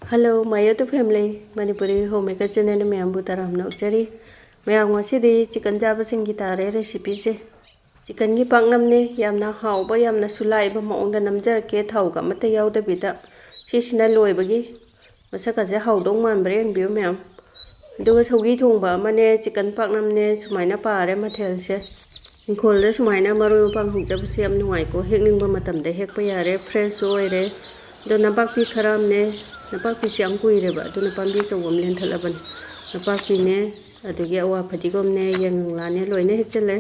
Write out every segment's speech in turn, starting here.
Hello, my YouTube family. Manipuri homemaker channel में हम बुता रहा हम चरी मैं आऊँगा सीधे चिकन जाब सिंगी तारे रेसिपी से चिकन की पाकनम ने यामना हाउबा यामना सुलाई बा मौंग नमजर के थाउ का मत याउ द बिता सिसिना लोय बगी मसका जे हाउदोंग मान ब्रेन बियो मैम दुगा सौगी थोंबा माने चिकन पाकनम ने सुमाइना पारे मथेल से इंखोल दे सुमाइना मरो पांग हुजब से हम नुआई को हेकनिंग बा मतम दे हेक पयारे फ्रेश ओइरे दो नबाक पी खराम ने नपाक पी सियाम कुइरेबा दो नपाम बी सौवम लेन थलबन नपाक पी ने अदुगी अवा फतिगोम ने यंगला ने लोइने हेकचले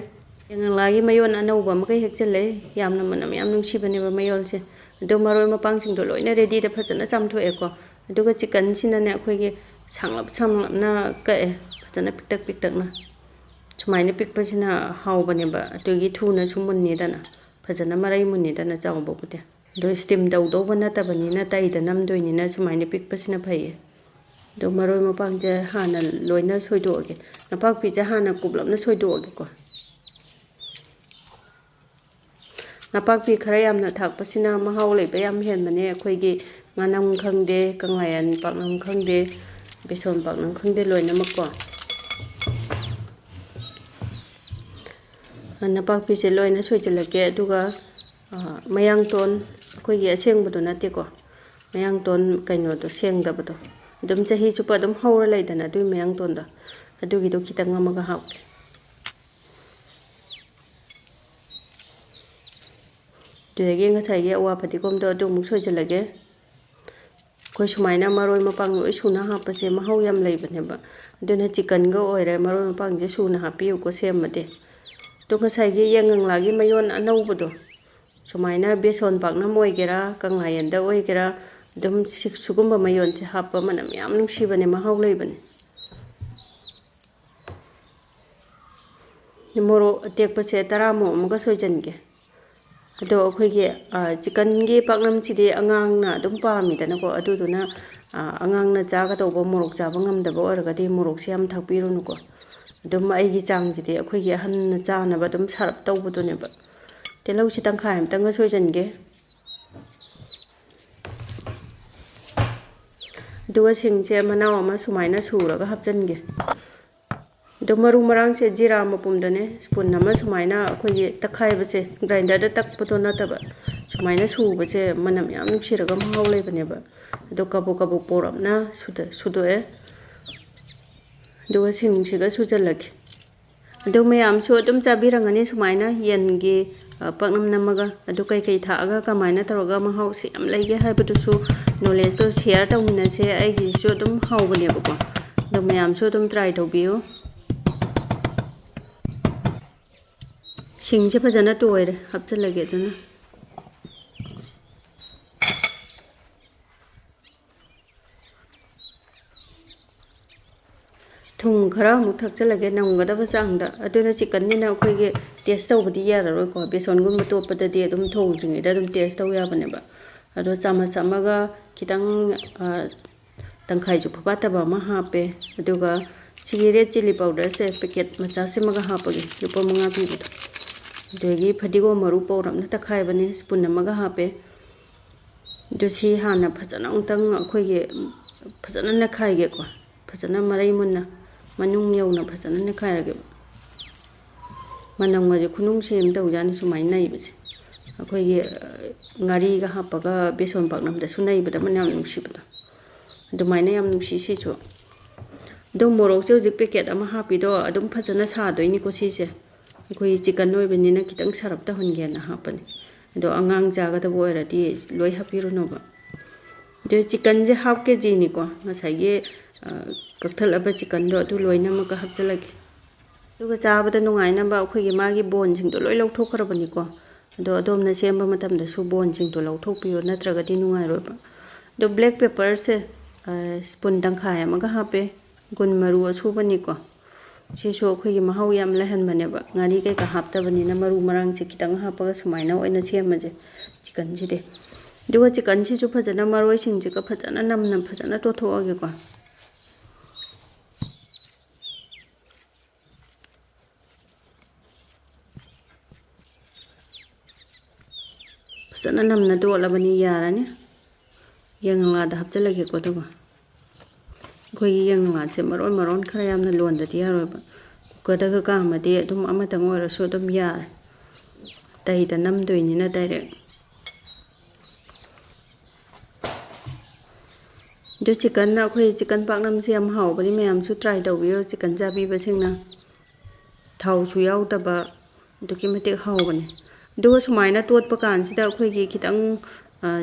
यंगलागी मयोन अनौबा मकै हेकचले यामना मनम याम नुंसिबनेबा मयोल से दो मरोय मपांग सिंग दो लोइने रेडी द फजना चामथोएको अदुगा चिकन सिनाने अखोइगे सांगलप सांगलपना कए फजना पिकटक पिकटकना सुमाइने पिकपसिना हाउबनेबा अदुगी थुना सुमुन्नीदना फजना मराई मुन्नीदना चाउबोबुते दो स्टीम दौदौबा नतबनिना ताइदा नमदोइनिना सुमाइने पिकपसिना फैये दो मरोय मपांगजे हाना लोइना सोइदोगे नपाक पिजे हाना कुबलपना सोइदोगे को नपाक पी खरा यामना थाकपसिना महाउ लेबा याम हेनबने अखोइगे nganam khangde kanglayan paknam khangde beson paknam khangde loinamak ko napak pi se loina soijalake aduga mayang ton khoi ge asengbudo nate ko mayang ton kaino do sengdabado dum chahi chupa dum hawra laidana du mayang ton da adugi do kitang amaga hawke dege ngasai ge awa phatikom do du muk soijalage कोई सुमाइना मरोय मपांग लोय सुना हापसे महौ याम लेबनेबा दुना chicken ग ओइरे मरोय मपांग जे सुना हापियो को सेमदे तो गसाइगे यंगंगलागी मयोन अनौबदो सुमाइना बेसन पाकना मोइगेरा कंगायनदा ओइगेरा दम सुगुम्बा मयोन से हापा मनम याम नुंसिबने महौ लेबने मोरो तेकपसे तरामो मगा सोइजनगे अदो अखोइगे चिकन गे पाकनम सिदे अंगांगना दुम पामीदनको अदुदुना अंगांगना चागदौबा मोरोक चाबा ngamdaba ओरगदि मोरोक से याम थाकपिरुनुको दुम आइगी चांगजिदे अखोइगे हन्ना चानबा दुम सारप तौबदुनेबा तेलौ सि तंखाय हमतंग सोइजनगे दुवा सिंगसे मनाव अमा सुमाइना सुरगा हपजनगे दो मरु मरांग से जीरा मपुमदने स्पून नम सुमाइना अखोइगे तखाइबसे ग्राइंडर द तकपतो नतबा सुमाइना सुबसे मनम याम नुसिरगा महौ लेबनेबा दो कबो कबो पोरमना सुदोए दो सिंगसिगा सुजलगे दो मयाम सो तुम चाबिरंगने सुमाइना यनगे पाकनम नमगा दो कई कई थागा कमाइना तरोगा महौ से याम लेगे हाइबदुसु नॉलेज तो शेयर तौमिनसे आइगी सो तुम हाउबनेबको दो मयाम सो तुम ट्राई तौबियो सिंगसे फजना तोइरे हपचलगे दुना थुम खरा मुक थकचलगे नमगदब चांगदा अदुना चिकन निना अखोइगे टेस्ट तौबदि याररोय को बेसनगुम तोपददि अदुम थोंग्रिङिदा अदुम टेस्ट तौ याबनेबा अदो चामच अमगा खितंग तंखाइ जु फबातबा मा हापे अदुगा सिगी रेड चिली पाउडर से पैकेट मचा से मगा हापगे रुपा 5 पीबदो देगी फटिगो मरु पौरमना तखाइबने स्पून अमगा हापे दुसी हाना फजना उंतंग अखोइगे फजना नखाइगे को फजना मरै मुन्ना मनुंग यौना फजना नखाइरगे मनंगजे खुनुंग सेम तौजानि सुमाइ नाइबसे अखोइगे ngari ga hapaga beson paknam da sunai bada manam nuksibada adumaina yam nuksi sichu do morok che jik packet ama hapi do adum phajana sa doini ko si se koi chicken noi benina kitang sarap ta honge na hapani do angang jaga da boirati loi hapiru no ba do chicken je half kg ni ko ngasai ge kakthal aba chicken do du loina ma ka hapjalagi duga chabada nungai na ba khoi ge magi bon sing do loi lauthok kharabani ko do adomna semba matamda su bon sing to lauthok piyo natragadi nungai roba do black pepper se spoon tangkhai amaga hape gun maru asubani ko सिसो अखोइगे महौ याम लहनबनेबा ngari kai ka haptabani na maru marang che kitang hapaga sumaina oina semaje chicken side duga chicken si chu phajana maroi sing je ka phajana nam phajana to thoage ko phajana nam na do labani yarani ꯌꯦꯡꯂꯥꯗ ꯍꯥꯞꯆꯤꯜꯂꯒꯦꯀꯣ ꯑꯗꯨꯒ ꯑꯩꯈꯣꯏꯒꯤ ꯌꯦꯡꯂꯥꯁꯦ ꯃꯔꯣꯟ ꯈꯔ ꯌꯥꯝꯅ ꯂꯣꯟꯗꯗꯤ ꯌꯥꯔꯣꯏꯕ ꯀꯨꯀꯔꯗꯒ ꯀꯥꯝꯃꯗꯤ ꯑꯗꯨꯝ ꯑꯃꯇꯪ ꯑꯣꯏꯔꯁꯨ ꯑꯗꯨꯝ ꯌꯥꯔꯦ ꯑꯇꯩꯗ ꯅꯝꯗꯣꯏꯅꯤꯅ ꯗꯥꯏꯔꯦꯛ ꯑꯗꯨ ꯆꯤꯛꯀꯟꯅ ꯑꯩꯈꯣꯏ ꯆꯤꯛꯀꯟ ꯄꯥꯛꯅꯝꯁꯦ ꯌꯥꯝ ꯍꯥꯎꯕꯅꯤ ꯃꯌꯥꯝꯁꯨ ꯇ꯭ꯔꯥꯏ ꯇꯧꯕꯤꯌꯣ ꯆꯤꯛꯀꯟ ꯆꯥꯕꯤꯕꯁꯤꯡꯅ ꯊꯥꯎꯁꯨ ꯌꯥꯎꯗꯕ ꯑꯗꯨꯛꯀꯤ ꯃꯇꯤꯛ ꯍꯥꯎꯕꯅꯤ ꯑꯗꯨꯒ ꯁꯨꯃꯥꯏꯅ ꯇꯣꯠꯄ ꯀꯥꯟꯁꯤꯗ ꯑꯩꯈꯣꯏꯒꯤ ꯈꯤꯇꯪ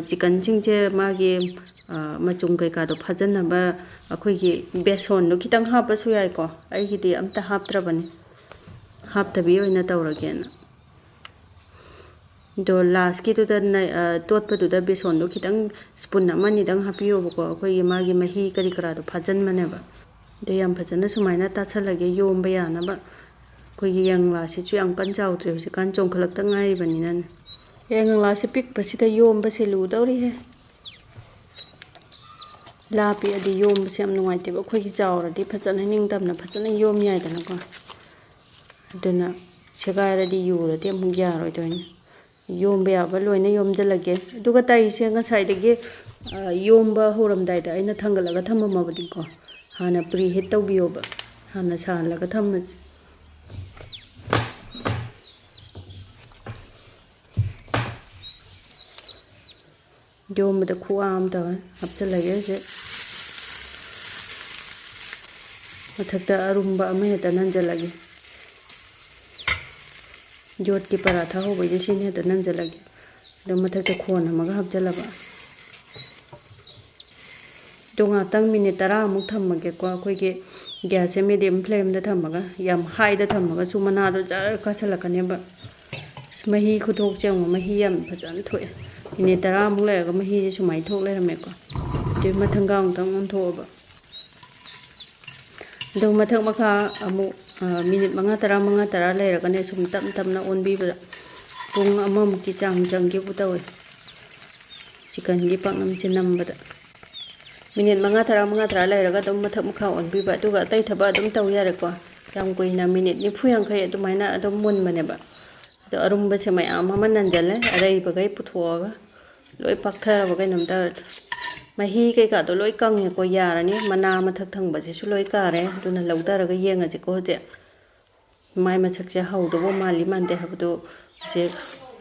ꯆꯤꯛꯀꯟꯁꯤꯡꯁꯦ ꯃꯥꯒꯤ ꯃꯆꯨꯝ ꯀꯩꯀꯥꯗꯣ ꯐꯥꯖꯟꯅꯕ ꯑꯩꯈꯣꯏꯒꯤ ꯕꯦꯁꯣꯟꯗꯣ ꯈꯤꯇꯪ ꯍꯥꯞꯄꯁꯨ ꯌꯥꯏꯀꯣ ꯑꯩꯒꯤꯗꯤ ꯑꯝꯇ ꯍꯥꯞꯇ꯭ꯔꯕꯅꯤ ꯍꯥꯞꯇꯕꯤ ꯑꯣꯏꯅ ꯇꯧꯔꯒꯦꯅ ꯑꯗꯣ ꯂꯥꯁꯀꯤꯗꯨꯗ ꯇꯣꯠꯄꯗꯨꯗ ꯕꯦꯁꯣꯟꯗꯣ ꯈꯤꯇꯪ ꯁ꯭ꯄꯨꯟ ꯑꯃꯅꯤꯗꯪ ꯍꯥꯞꯄꯤꯌꯣꯕꯀꯣ ꯑꯩꯈꯣꯏꯒꯤ ꯃꯥꯒꯤ ꯃꯍꯤ ꯀꯔꯤ ꯀꯔꯥꯗꯣ ꯐꯥꯖꯟꯕꯅꯦꯕ ꯑꯗꯣ ꯌꯥꯝ ꯐꯖꯅ ꯁꯨꯃꯥꯏꯅ ꯇꯥꯁꯜꯂꯒꯦ ꯌꯣꯝꯕ ꯌꯥꯅꯕ ꯑꯩꯈꯣꯏꯒꯤ ꯌꯥꯡꯂꯥꯁꯤꯁꯨ ꯌꯥꯝ ꯀꯟ ꯆꯥꯎꯗ꯭ꯔꯦ ꯍꯧꯖꯤꯛꯀꯥꯟ ꯆꯣꯡꯈꯠꯂꯛꯇ ꯉꯥꯏꯔꯤꯕꯅꯤꯅꯅꯦ ꯌꯥꯡꯂꯥꯁꯦ ꯄꯤꯛꯄꯁꯤꯗ ꯌꯣꯝꯕꯁꯦ ꯂꯨꯗꯧꯔꯤꯍꯦ ꯂꯥ ꯄꯤꯛꯑꯗꯤ ꯌꯣꯝꯕꯁꯦ ꯌꯥꯝ ꯅꯨꯡꯉꯥꯏꯇꯦꯕ ꯑꯩꯈꯣꯏꯒꯤ ꯆꯥꯎꯔꯗꯤ ꯐꯖꯅ ꯅꯤꯡꯇꯝꯅ ꯐꯖꯅ ꯌꯣꯝ ꯌꯥꯏꯗꯅꯀꯣ ꯑꯗꯨꯅ ꯁꯦꯒꯥꯏꯔꯗꯤ ꯌꯨꯔꯗꯤ ꯑꯃꯨꯛ ꯌꯥꯔꯣꯏꯗꯣꯏꯅꯤ ꯌꯣꯝꯕ ꯌꯥꯕ ꯂꯣꯏꯅ ꯌꯣꯝꯖꯜꯂꯒꯦ ꯑꯗꯨꯒ ꯇꯩꯁꯦ ꯉꯁꯥꯏꯗꯒꯤ ꯌꯣꯝꯕ ꯍꯧꯔꯝꯗꯥꯏꯗ ꯑꯩꯅ ꯊꯥꯡꯒꯠꯂꯒ ꯊꯝꯃꯝꯃꯕꯅꯤꯀꯣ ꯍꯥꯟꯅ ꯄ꯭ꯔꯤ ꯍꯤꯠ ꯇꯧꯕꯤꯌꯣꯕ ꯍꯥꯟꯅ ꯁꯥꯍꯜꯂꯒ ꯊꯝꯃꯁꯤ ꯌꯣꯝꯕꯗ ꯈꯨꯋꯥ ꯑꯃ ꯇꯧꯋꯦ ꯍꯥꯞꯆꯤꯜꯂꯒꯦ ꯍꯧꯖꯤꯛ ꯃꯊꯛꯇ ꯑꯔꯨꯝꯕ ꯑꯃ ꯍꯦꯛꯇ ꯅꯟꯖꯜꯂꯒꯦ ꯌꯣꯠꯀꯤ ꯄꯔꯥꯊꯥ ꯍꯧꯕꯩꯁꯦ ꯁꯤꯅ ꯍꯦꯛꯇ ꯅꯟꯖꯜꯂꯒꯦ ꯑꯗꯨ ꯃꯊꯛꯇ ꯈꯣꯟ ꯑꯃꯒ ꯍꯥꯞꯆꯜꯂꯕ ꯑꯗꯣ ꯉꯥꯛꯇꯪ ꯃꯤꯅꯤꯠ 10ꯃꯨꯛ ꯊꯝꯃꯒꯦꯀꯣ ꯑꯩꯈꯣꯏꯒꯤ ꯒ꯭ꯌꯥꯁꯁꯦ ꯃꯤꯗꯤꯌꯝ ꯐ꯭ꯂꯦꯝꯗ ꯊꯝꯃꯒ ꯌꯥꯝ ꯍꯥꯏꯗ ꯊꯝꯃꯒꯁꯨ ꯃꯅꯥꯗꯣ ꯖꯔ ꯀꯥꯁꯜꯂꯛꯀꯅꯦꯕ ꯃꯍꯤ ꯈꯨꯊꯣꯛꯁꯦ ꯌꯦꯡꯉꯣ ꯃꯍꯤ ꯌꯥꯝ ꯐꯖꯅ ꯊꯣꯛꯑꯦ ꯃꯤꯅꯤꯠ 10ꯃꯨꯛ ꯂꯩꯔꯒ ꯃꯍꯤꯁꯦ ꯁꯨꯃꯥꯏꯅ ꯊꯣꯛ ꯂꯩꯔꯝꯃꯦꯀꯣ ꯑꯗꯨꯒꯤ ꯃꯊꯪꯒ ꯑꯃꯨꯛꯇꯪ ꯑꯣꯟꯊꯣꯛꯑꯕ ꯑꯗꯨ ꯃꯊꯛ ꯃꯈꯥ ꯑꯃꯨꯛ ꯃꯤꯅꯤꯠ 5-10 ꯂꯩꯔꯒꯅꯦ ꯁꯨꯝ ꯇꯞ ꯇꯞꯅ ꯑꯣꯟꯕꯤꯕꯗ ꯄꯨꯡ ꯑꯃꯃꯨꯛꯀꯤ ꯆꯥꯡ ꯆꯪꯒꯦꯕꯨ ꯇꯧꯋꯦ ꯆꯤꯛꯀꯟꯒꯤ ꯄꯥꯛꯅꯝꯁꯦ ꯅꯝꯕꯗ ꯃꯤꯅꯤꯠ 5-10 ꯂꯩꯔꯒ ꯑꯗꯨꯝ ꯃꯊꯛ ꯃꯈꯥ ꯑꯣꯟꯕꯤꯕ ꯑꯗꯨꯒ ꯑꯇꯩ ꯊꯕꯛ ꯑꯗꯨꯝ ꯇꯧ ꯌꯥꯔꯦꯀꯣ ꯌꯥꯝ ꯀꯨꯏꯅ ꯃꯤꯅꯤꯠ 40-50 ꯑꯗꯨꯃꯥꯏꯅ ꯑꯗꯨꯝ ꯃꯨꯟꯕꯅꯦꯕ ꯑꯗꯣ ꯑꯔꯨꯝꯕꯁꯦ ꯃꯌꯥꯝ ꯑꯃ ꯅꯟꯖꯜꯂꯦ ꯑꯔꯩꯕꯈꯩ ꯄꯨꯊꯣꯛꯑꯒ ꯂꯣꯏ ꯄꯥꯛꯊꯔꯕ ꯀꯩꯅꯣꯝ ꯇꯧꯔꯦ ꯃꯍꯤ ꯀꯩꯀꯥꯗꯣ ꯂꯣꯏ ꯀꯪꯉꯦꯀꯣ ꯌꯥꯔꯅꯤ ꯃꯅꯥ ꯃꯊꯛ ꯊꯪꯕꯁꯤꯁꯨ ꯂꯣꯏ ꯀꯥꯔꯦ ꯑꯗꯨꯅ ꯂꯧꯊꯔꯒ ꯌꯦꯡꯉꯁꯤꯀꯣ ꯍꯧꯖꯤꯛ ꯃꯥꯏ ꯃꯁꯛꯁꯦ ꯍꯧꯗꯧꯕ ꯃꯥꯜꯂꯤ ꯃꯥꯟꯗꯦ ꯍꯥꯏꯕꯗꯨ ꯍꯧꯖꯤꯛ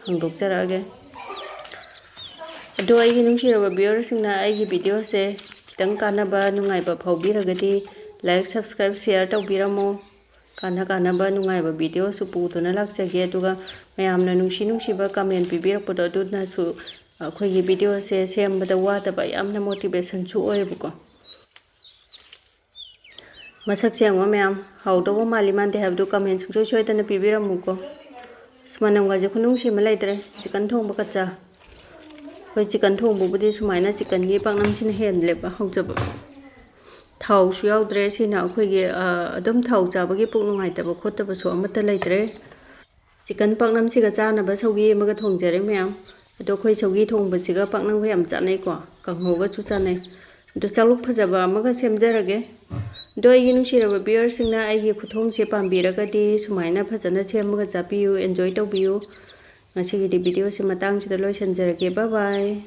ꯍꯪꯗꯣꯛꯆꯔꯛꯑꯒꯦ ꯑꯗꯣ ꯑꯩꯒꯤ ꯅꯨꯡꯁꯤꯔꯕ ꯚꯤꯌꯨꯋꯔꯁꯤꯡꯅ ꯑꯩꯒꯤ ꯚꯤꯗꯤꯑꯣꯁꯦ ꯈꯤꯇꯪ ꯀꯥꯟꯅꯕ ꯅꯨꯡꯉꯥꯏꯕ ꯐꯥꯎꯕꯤꯔꯒꯗꯤ ꯂꯥꯏꯛ ꯁꯕꯁꯀ꯭ꯔꯥꯏꯕ ꯁꯤꯌꯔ ꯇꯧꯕꯤꯔꯝꯃꯣ ꯀꯥꯟꯅꯕ ꯅꯨꯡꯉꯥꯏꯕ ꯚꯤꯗꯤꯑꯣꯁꯨ ꯄꯨꯗꯨꯅ ꯂꯥꯛꯆꯒꯦ ꯑꯗꯨꯒ ꯃꯌꯥꯝꯅ ꯅꯨꯡꯁꯤꯕ ꯀꯃꯦꯟ ꯄꯤꯕꯤꯔꯛꯄꯗꯣ ꯑꯗꯨꯅꯁꯨ ꯑꯩꯈꯣꯏꯒꯤ ꯚꯤꯗꯤꯑꯣꯁꯦ ꯁꯦꯝꯕꯗ ꯋꯥꯗꯕ ꯌꯥꯝꯅ ꯃꯣꯇꯤꯚꯦꯁꯟꯁꯨ ꯑꯣꯏꯌꯦꯕꯀꯣ ꯃꯁꯛꯁꯦ ꯌꯦꯡꯉꯣ ꯃꯌꯥꯝ ꯍꯥꯎꯗꯧꯕ ꯃꯥꯜꯂꯤ ꯃꯥꯟꯗꯦ ꯍꯥꯏꯕꯗꯨ ꯀꯃꯦꯟ ꯁꯨꯡꯁꯣꯏ ꯁꯣꯏꯗꯅ ꯄꯤꯕꯤꯔꯝꯃꯨꯀꯣ ꯃꯅꯝꯒꯁꯦ ꯈꯨꯅꯨꯡꯁꯤ ꯑꯃ ꯂꯩꯇ꯭ꯔꯦ ꯆꯤꯛꯀꯟ ꯊꯣꯡꯕ ꯀꯠꯆꯥ ꯑꯩꯈꯣꯏ ꯆꯤꯛꯀꯟ ꯊꯣꯡꯕꯕꯨꯗꯤ ꯁꯨꯃꯥꯏꯅ ꯆꯤꯛꯀꯟꯒꯤ ꯄꯥꯛꯅꯝꯁꯤꯅ ꯍꯦꯜꯂꯦꯕ ꯍꯧꯖꯕ ꯊꯥꯎꯁꯨ ꯌꯥꯎꯗ꯭ꯔꯦ ꯁꯤꯅ ꯑꯩꯈꯣꯏꯒꯤ ꯑꯗꯨꯝ ꯊꯥꯎ ꯆꯥꯕꯒꯤ ꯄꯨꯛ ꯅꯨꯡꯉꯥꯏꯇꯕ ꯈꯣꯠꯇꯕꯁꯨ ꯑꯃꯠꯇ ꯂꯩꯇ꯭ꯔꯦ ꯆꯤꯛꯀꯟ ꯄꯥꯛꯅꯝꯁꯤꯒ ꯆꯥꯅꯕ ꯁꯧꯒꯤ ꯑꯃꯒ ꯊꯣꯡꯖꯔꯦ ꯃꯌꯥꯝ ꯑꯗꯣ ꯑꯩꯈꯣꯏ ꯁꯧꯒꯤ ꯊꯣꯡꯕꯁꯤꯒ ꯄꯥꯛꯅꯝꯒ ꯌꯥꯝ ꯆꯥꯅꯩꯀꯣ ꯀꯥꯡꯍꯧꯒꯁꯨ ꯆꯥꯅꯩ ꯑꯗꯣ ꯆꯥꯂꯨꯛ ꯐꯖꯕ ꯑꯃꯒ ꯁꯦꯝꯖꯔꯒꯦ ꯑꯗꯣ ꯑꯩꯒꯤ ꯅꯨꯡꯁꯤꯔꯕ ꯚꯤꯌꯨꯋꯔꯁꯤꯡꯅ ꯑꯩꯒꯤ ꯈꯨꯊꯣꯡꯁꯦ ꯄꯥꯝꯕꯤꯔꯒꯗꯤ ꯁꯨꯃꯥꯏꯅ ꯐꯖꯅ ꯁꯦꯝꯃꯒ ꯆꯥꯕꯤꯌꯨ ꯑꯦꯟꯖꯣꯏ ꯇꯧꯕꯤꯌꯨ ꯉꯁꯤꯒꯤꯗꯤ ꯚꯤꯗꯤꯑꯣꯁꯦ ꯃꯇꯥꯡꯁꯤꯗ ꯂꯣꯏꯁꯤꯟꯖꯔꯒꯦ ꯕꯥꯏ ꯕꯥꯏ